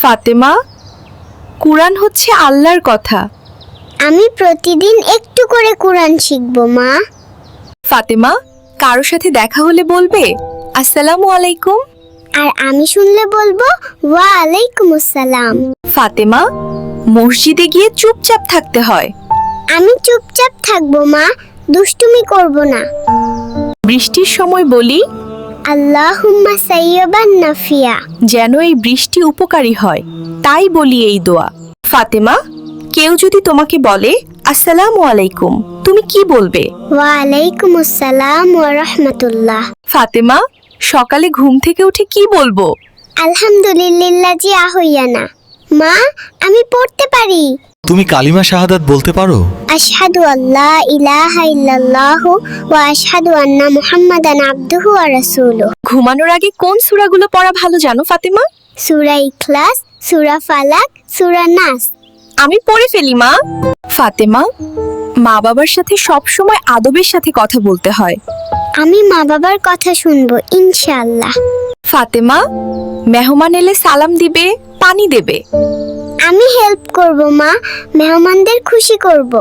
ফাতেমা, কুরআন হচ্ছে আল্লাহর কথা। আমি প্রতিদিন একটু করে কোরআন শিখব মা। ফাতেমা, কারো সাথে দেখা হলে বলবে আসসালামু আলাইকুম। আর আমি শুনলে বলবো ওয়া আলাইকুম আসসালাম। ফাতেমা, মসজিদে গিয়ে চুপচাপ থাকতে হয়। আমি চুপচাপ থাকবো মা, দুষ্টুমি করব না। বৃষ্টির সময় বলি আল্লাহুম্মা সাইয়্যিবান নাফিয়া। যেন এই বৃষ্টি উপকারী হয়, তাই বলি এই দোয়া। ফাতেমা, কেউ যদি তোমাকে বলে আসসালামু আলাইকুম, তুমি কি বলবে? ওয়া আলাইকুম আসসালাম ওয়া রাহমাতুল্লাহ। ফাতেমা, সকালে ঘুম থেকে উঠে কি বলবো? আলহামদুলিল্লাহ জি আহইয়ানা। মা, আমি পড়তে পারি। তুমি কালিমা শাহাদাত বলতে পারো? আশহাদু আল্লা ইলাহা ইল্লাল্লাহু ওয়া আশহাদু আন্না মুহাম্মাদান আবদুহু ওয়া রাসূলুহু। ঘুমানোর আগে কোন সূরাগুলো পড়া ভালো জানো ফাতেমা? সূরা ইখলাস, সূরা ফালাক, সূরা নাস। আমি পড়ে ফেলি মা। ফাতেমা, মা বাবার সাথে সব সময় আদবের সাথে কথা বলতে হয়। আমি মা বাবার কথা শুনবো ইনশাআল্লাহ। ফাতেমা, মেহমান এলে সালাম দিবে, পানি দেবে। আমি হেল্প করব মা, মেহমানদের খুশি করব।